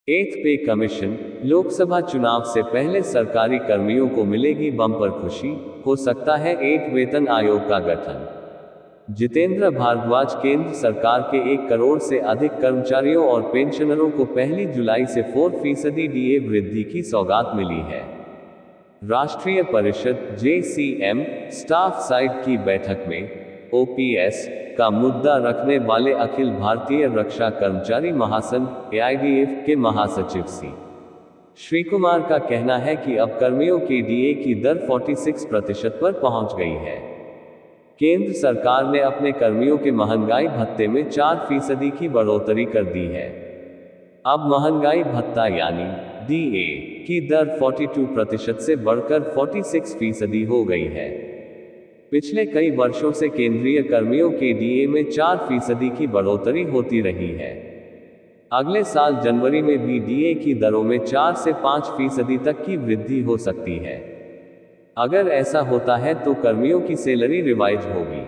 एथ पे कमीशन, लोकसभा चुनाव से पहले सरकारी कर्मियों को मिलेगी बम्पर खुशी, हो सकता है 8 वेतन आयोग का गठन। जितेंद्र भारद्वाज केंद्र सरकार के 1 करोड़ से अधिक कर्मचारियों और पेंशनरों को 1 जुलाई से 4% डीए वृद्धि की सौगात मिली है। राष्ट्रीय परिषद JCM स्टाफ साइड की बैठक में OPS का मुद्दा रखने वाले अखिल भारतीय रक्षा कर्मचारी महासंघ AIDF के महासचिव श्रीकुमार का कहना है कि अब कर्मियों के डीए की दर 46% पर पहुंच गई है। केंद्र सरकार ने अपने कर्मियों के महंगाई भत्ते में 4% की बढ़ोतरी कर दी है। अब महंगाई भत्ता यानी DA की दर 42% से बढ़कर 46% हो गई है। पिछले कई वर्षों से केंद्रीय कर्मियों के डीए में 4% की बढ़ोतरी होती रही है। अगले साल जनवरी में भी डीए की दरों में 4 से 5% तक की वृद्धि हो सकती है। अगर ऐसा होता है तो कर्मियों की सैलरी रिवाइज होगी।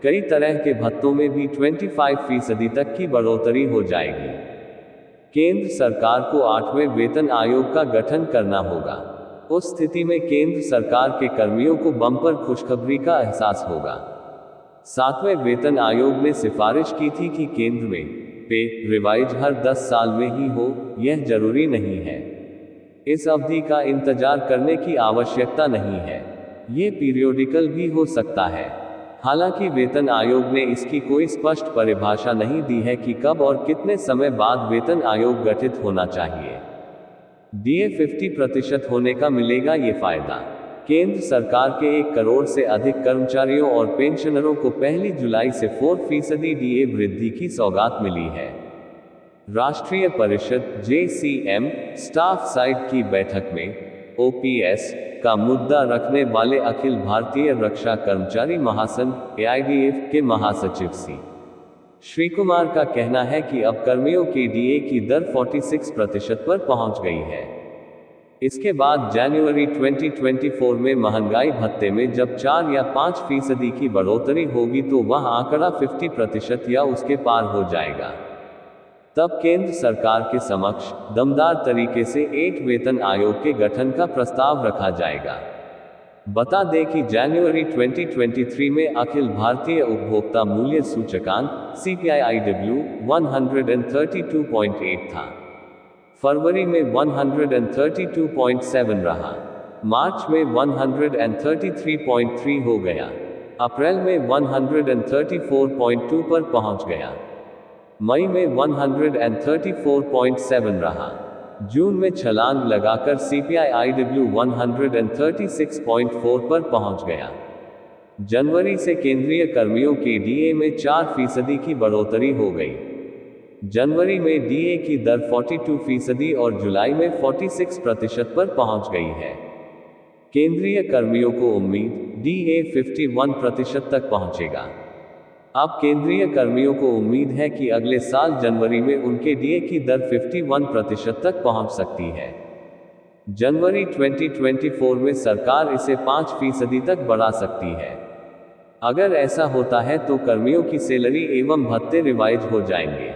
कई तरह के भत्तों में भी 25% तक की बढ़ोतरी हो जाएगी। केंद्र सरकार को 8वें वेतन आयोग का गठन करना होगा। उस स्थिति में केंद्र सरकार के कर्मियों को बम्पर खुशखबरी का एहसास होगा। 7वें वेतन आयोग ने सिफारिश की थी कि केंद्र में पे रिवाइज हर 10 साल में ही हो, यह जरूरी नहीं है। इस अवधि का इंतजार करने की आवश्यकता नहीं है, ये पीरियोडिकल भी हो सकता है। हालांकि वेतन आयोग ने इसकी कोई स्पष्ट परिभाषा नहीं दी है कि कब और कितने समय बाद वेतन आयोग गठित होना चाहिए। डीए 50% होने का मिलेगा ये फायदा। केंद्र सरकार के 1 करोड़ से अधिक कर्मचारियों और पेंशनरों को 1 जुलाई से 4% डीए वृद्धि की सौगात मिली है। राष्ट्रीय परिषद JCM स्टाफ साइड की बैठक में OPS का मुद्दा रखने वाले अखिल भारतीय रक्षा कर्मचारी महासंघ AIDF के महासचिव श्रीकुमार का कहना है कि अब कर्मियों के डीए की दर 46% पर पहुंच गई है। इसके बाद जनवरी 2024 में महंगाई भत्ते में जब 4 या 5% की बढ़ोतरी होगी तो वह आंकड़ा 50% या उसके पार हो जाएगा। तब केंद्र सरकार के समक्ष दमदार तरीके से 8 वेतन आयोग के गठन का प्रस्ताव रखा जाएगा। बता दें कि जनवरी 2023 में अखिल भारतीय उपभोक्ता मूल्य सूचकांक CPI-IW 132.8 था। फरवरी में 132.7 रहा। मार्च में 133.3 हो गया। अप्रैल में 134.2 पर पहुंच गया। मई में 134.7 रहा। जून में छलांग लगाकर CPI-IW 136.4 पर पहुंच गया। जनवरी से केंद्रीय कर्मियों के डीए में 4% की बढ़ोतरी हो गई। जनवरी में डीए की दर 42% और जुलाई में 46% पर पहुंच गई है। केंद्रीय कर्मियों को उम्मीद डीए 51% तक पहुंचेगा। अब केंद्रीय कर्मियों को उम्मीद है कि अगले साल जनवरी में उनके डीए की दर 51% तक पहुंच सकती है। जनवरी 2024 में सरकार इसे 5% तक बढ़ा सकती है। अगर ऐसा होता है तो कर्मियों की सैलरी एवं भत्ते रिवाइज हो जाएंगे।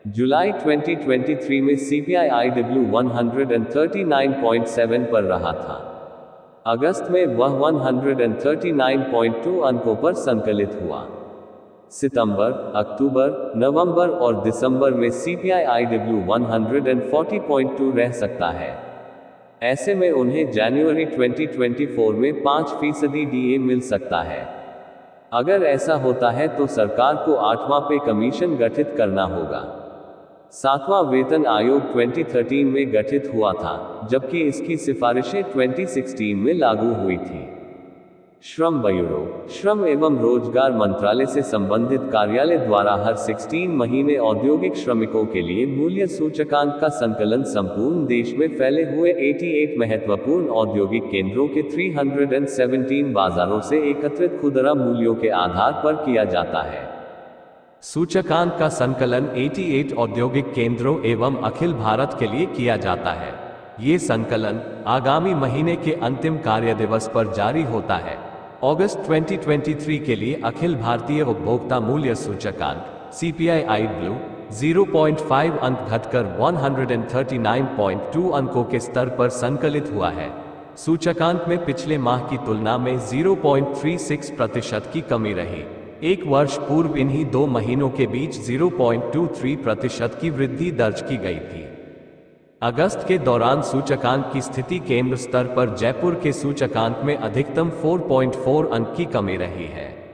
जुलाई 2023 में CPI-IW 139.7 पर रहा था। अगस्त में वह 139.2 अंकों पर संकलित हुआ। सितंबर, अक्टूबर, नवंबर और दिसंबर में CPI-IW 140.2 रह सकता है। ऐसे में उन्हें जनवरी 2024 में 5% डीए मिल सकता है। अगर ऐसा होता है तो सरकार को 8वां पे कमीशन गठित करना होगा। 7वां वेतन आयोग 2013 में गठित हुआ था, जबकि इसकी सिफारिशें 2016 में लागू हुई थी। श्रम ब्यूरो, श्रम एवं रोजगार मंत्रालय से संबंधित कार्यालय द्वारा हर 16 महीने औद्योगिक श्रमिकों के लिए मूल्य सूचकांक का संकलन संपूर्ण देश में फैले हुए 88 महत्वपूर्ण औद्योगिक केंद्रों के 317 बाजारों से एकत्रित खुदरा मूल्यों के आधार पर किया जाता है। सूचकांक का संकलन 88 औद्योगिक केंद्रों एवं अखिल भारत के लिए किया जाता है। ये संकलन आगामी महीने के अंतिम कार्य दिवस पर जारी होता है। अगस्त 2023 के लिए अखिल भारतीय उपभोक्ता मूल्य सूचकांक CPI-IW 0.5 अंक घटकर 139.2 अंकों के स्तर पर संकलित हुआ है। सूचकांक में पिछले माह की तुलना में 0.36% की कमी रही। एक वर्ष पूर्व इन्हीं 2 महीनों के बीच 0.23% की वृद्धि दर्ज की गई थी। अगस्त के दौरान सूचकांक की स्थिति केंद्र स्तर पर जयपुर के सूचकांक में अधिकतम 4.4 अंक की कमी रही है।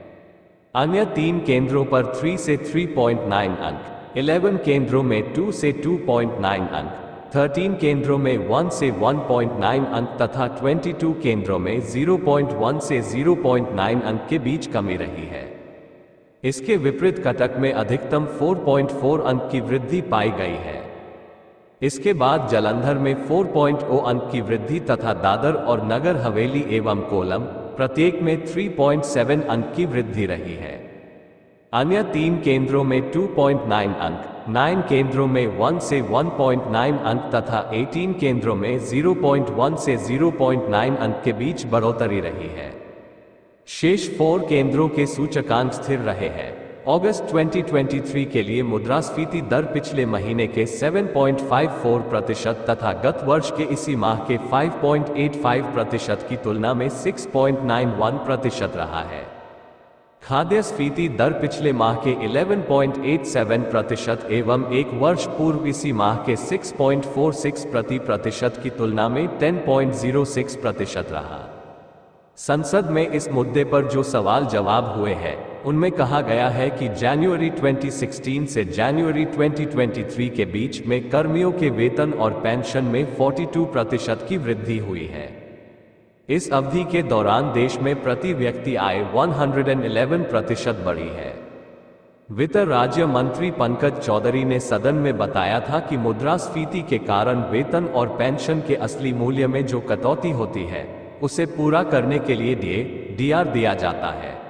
अन्य 3 केंद्रों पर 3 से 3.9 अंक, 11 केंद्रों में 2 से 2.9 अंक, 13 केंद्रों में 1 से 1.9 अंक तथा 22 केंद्रों में 0.1 से 0.9 अंक के बीच कमी रही है। इसके विपरीत कटक में अधिकतम 4.4 अंक की वृद्धि पाई गई है। इसके बाद जालंधर में 4.0 अंक की वृद्धि तथा दादर और नगर हवेली एवं कोल्लम प्रत्येक में 3.7 अंक की वृद्धि रही है। अन्य 3 केंद्रों में 2.9 अंक, 9 केंद्रों में 1 से 1.9 अंक तथा 18 केंद्रों में 0.1 से 0.9 अंक के बीच बढ़ोतरी रही है। शेष 4 केंद्रों के सूचकांक स्थिर रहे हैं। अगस्त 2023 के लिए मुद्रास्फीति दर पिछले महीने के 7.54% तथा गत वर्ष के इसी माह के 5.85% की तुलना में 6.91% रहा है। खाद्य स्फीति दर पिछले माह के 11.87% एवं एक वर्ष पूर्व इसी माह के 6.46% की तुलना में 10.06% रहा। संसद में इस मुद्दे पर जो सवाल जवाब हुए हैं उनमें कहा गया है कि जनवरी 2016 से जनवरी 2023 के बीच में कर्मियों के वेतन और पेंशन में 42% की वृद्धि हुई है। इस अवधि के दौरान देश में प्रति व्यक्ति आय 111% बढ़ी है। वित्त राज्य मंत्री पंकज चौधरी ने सदन में बताया था कि मुद्रास्फीति के कारण वेतन और पेंशन के असली मूल्य में जो कटौती होती है उसे पूरा करने के लिए डीआर दिया जाता है।